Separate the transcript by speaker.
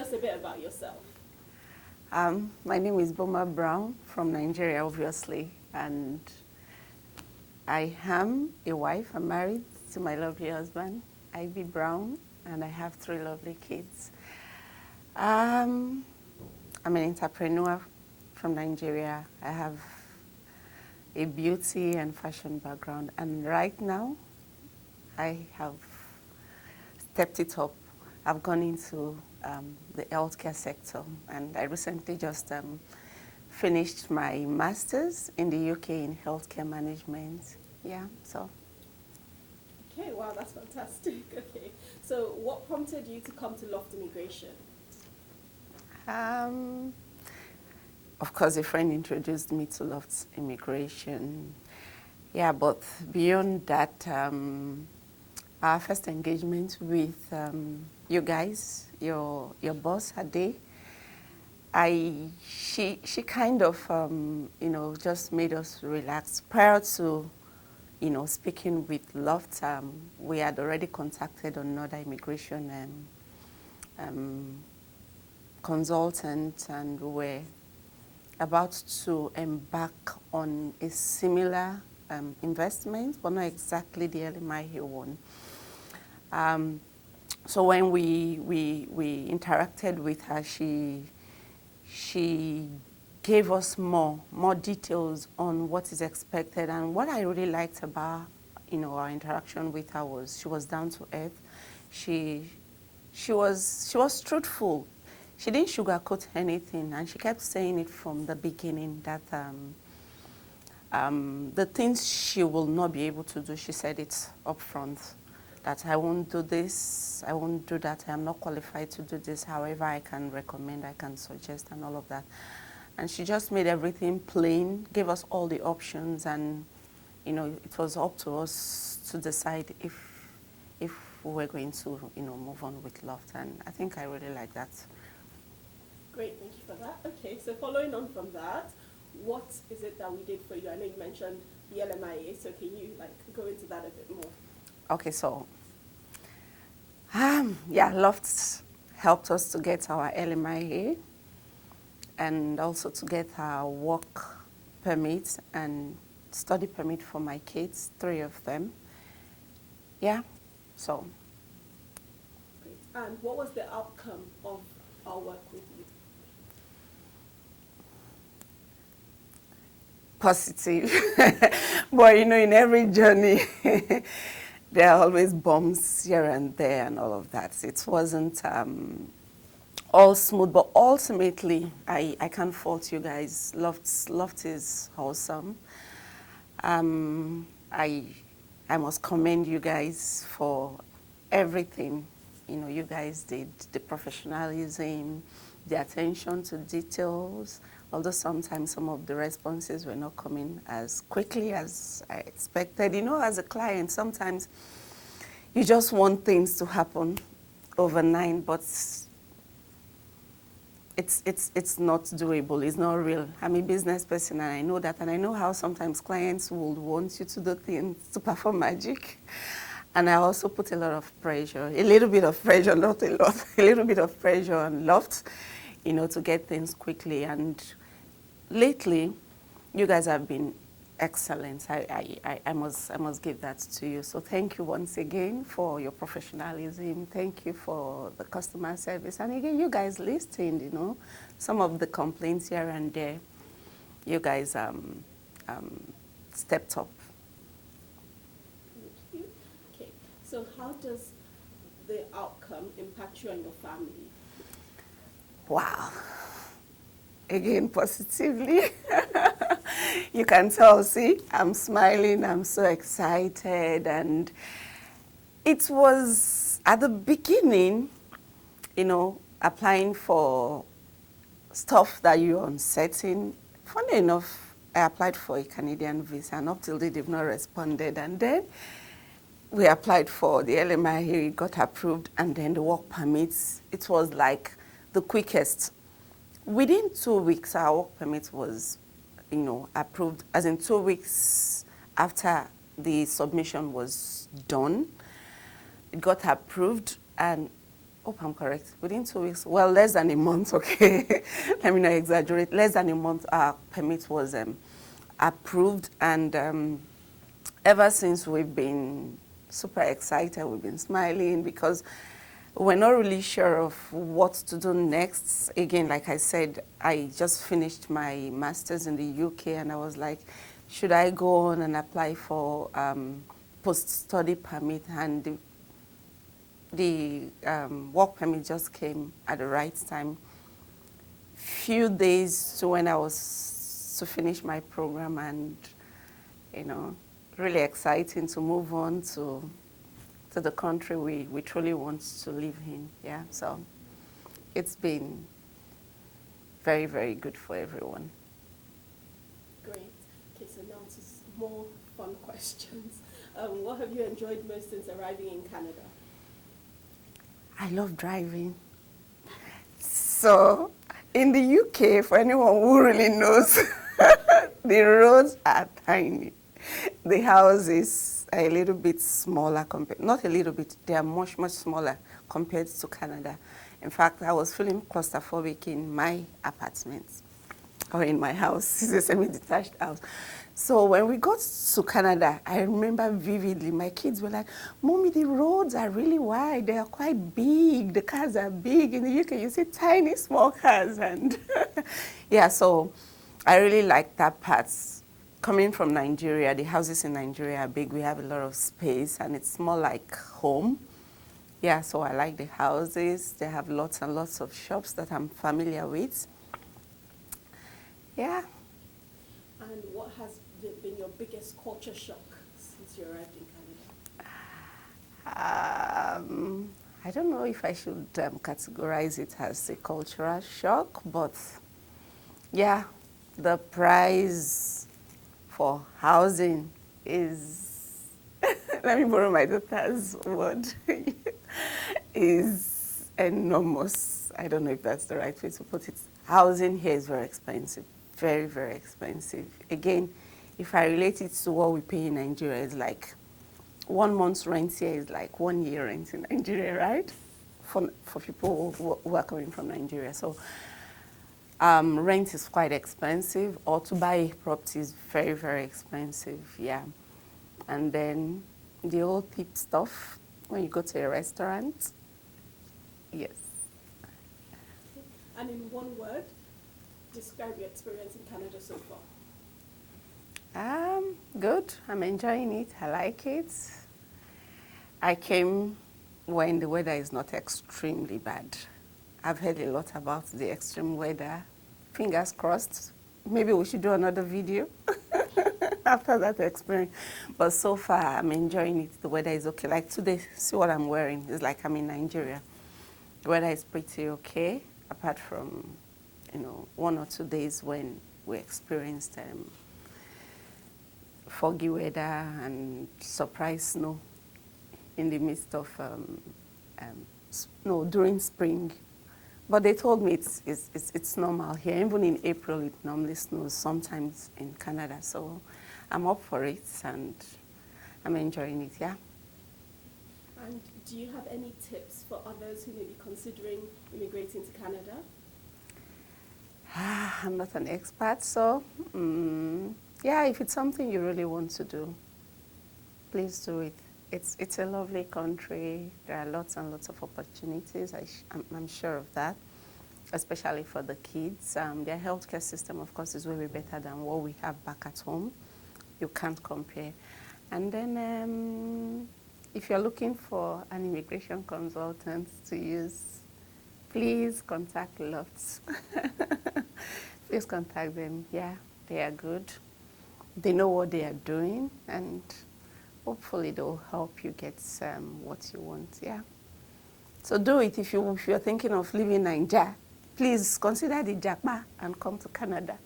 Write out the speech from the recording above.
Speaker 1: us a bit about yourself.
Speaker 2: My name is Boma Brown from Nigeria, obviously, and I am a wife. I'm married to my lovely husband, Ivy Brown, and I have 3 lovely kids. I'm an entrepreneur from Nigeria. I have a beauty and fashion background, and right now I have stepped it up. I've gone into the healthcare sector, and I recently just finished my master's in the UK in healthcare management. Yeah, so.
Speaker 1: Okay, wow, that's fantastic. Okay, so what prompted you to come to Loft Immigration?
Speaker 2: Of course, a friend introduced me to Loft Immigration. Yeah, but beyond that, our first engagement with you guys, your boss, Ade, she kind of, just made us relax. Prior to, speaking with Loft, we had already contacted another immigration consultant, and we were about to embark on a similar investment, but not exactly the LMIA one. So when we interacted with her, she gave us more details on what is expected. And what I really liked about our interaction with her was she was down to earth. She was truthful. She didn't sugarcoat anything, and she kept saying it from the beginning that the things she will not be able to do, she said it up front, that I won't do this, I won't do that, I'm not qualified to do this, however I can recommend, I can suggest, and all of that. And she just made everything plain, gave us all the options, and it was up to us to decide if we were going to move on with Loft, and I think I really like that.
Speaker 1: Great, thank you for that. Okay, so following on from that, what is it that we did for you? I know you mentioned the LMIA, so can you go into that a bit more?
Speaker 2: Okay, so Loft helped us to get our LMIA and also to get our work permit and study permit for my kids, 3 of them. Yeah, so.
Speaker 1: Great. And what was the outcome of our work with you?
Speaker 2: Positive. But in every journey, there are always bumps here and there and all of that. It wasn't all smooth, but ultimately, I can't fault you guys. Loft is awesome. I must commend you guys for everything you guys did, the professionalism, the attention to details, although sometimes some of the responses were not coming as quickly as I expected. As a client, sometimes you just want things to happen overnight, but it's not doable, it's not real. I'm a business person, and I know that, and I know how sometimes clients will want you to do things, to perform magic. And I also put a lot of pressure, a little bit of pressure, not a lot, a little bit of pressure on Loft, to get things quickly. And lately, you guys have been excellent. I must give that to you. So thank you once again for your professionalism. Thank you for the customer service. And again, you guys listened, some of the complaints here and there. You guys stepped up.
Speaker 1: So how does the outcome impact you and your family?
Speaker 2: Wow. Again, positively. You can tell, see, I'm smiling, I'm so excited. And it was, at the beginning, applying for stuff that you're uncertain. Funny enough, I applied for a Canadian visa, and up till date, they've not responded. And then we applied for the LMIA, it got approved, and then the work permits. It was like the quickest. Within 2 weeks, our work permit was, approved, as in 2 weeks after the submission was done. It got approved, and hope I'm correct, within 2 weeks, well, less than a month, okay, let me not exaggerate, less than a month our permit was approved, and ever since we've been super excited, we've been smiling because we're not really sure of what to do next. Again, like I said, I just finished my master's in the UK, and I was like, should I go on and apply for post-study permit? And the work permit just came at the right time. Few days to when I was to finish my program, and you know, really exciting to move on to the country we truly want to live in. Yeah, so it's been very, very good for everyone.
Speaker 1: Great. Okay, so now to more fun questions. What have you enjoyed most since arriving in Canada?
Speaker 2: I love driving. So in the UK, for anyone who really knows, the roads are tiny. The houses are a little bit smaller compared, not a little bit, they are much, much smaller compared to Canada. In fact, I was feeling claustrophobic in my apartment, or in my house. It's a semi-detached house. So when we got to Canada, I remember vividly, my kids were like, Mommy, the roads are really wide. They are quite big. The cars are big. In the UK, you see tiny, small cars. And yeah, so I really like that part. Coming from Nigeria, the houses in Nigeria are big. We have a lot of space, and it's more like home. Yeah, so I like the houses. They have lots and lots of shops that I'm familiar with. Yeah.
Speaker 1: And what has been your biggest culture shock since you arrived in Canada?
Speaker 2: I don't know if I should categorize it as a cultural shock, but yeah, the price for housing is, let me borrow my daughter's word, is enormous. I don't know if that's the right way to put it. Housing here is very expensive, very, very expensive. Again, if I relate it to what we pay in Nigeria, it's like 1 month's rent here is like 1 year rent in Nigeria, right? For people who are coming from Nigeria. So rent is quite expensive, or to buy a property is very, very expensive, yeah. And then the old tip stuff, when you go to a restaurant, yes.
Speaker 1: And in one word, describe your experience in Canada so far.
Speaker 2: Good. I'm enjoying it. I like it. I came when the weather is not extremely bad. I've heard a lot about the extreme weather. Fingers crossed. Maybe we should do another video after that experience. But so far, I'm enjoying it. The weather is okay. Like today, see what I'm wearing. It's like I'm in Nigeria. The weather is pretty okay, apart from, 1 or 2 days when we experienced foggy weather and surprise snow in the midst of snow during spring. But they told me it's normal here. Even in April, it normally snows sometimes in Canada. So I'm up for it, and I'm enjoying it, yeah.
Speaker 1: And do you have any tips for others who may be considering immigrating to Canada?
Speaker 2: I'm not an expert, so yeah, if it's something you really want to do, please do it. It's a lovely country. There are lots and lots of opportunities. I'm sure of that, especially for the kids. Their healthcare system, of course, is way better than what we have back at home. You can't compare. And then if you're looking for an immigration consultant to use, please contact Lots. Please contact them. Yeah, they are good. They know what they are doing, and hopefully they'll help you get what you want, yeah. So do it if you're thinking of leaving Nigeria. Please consider the Jackpot and come to Canada.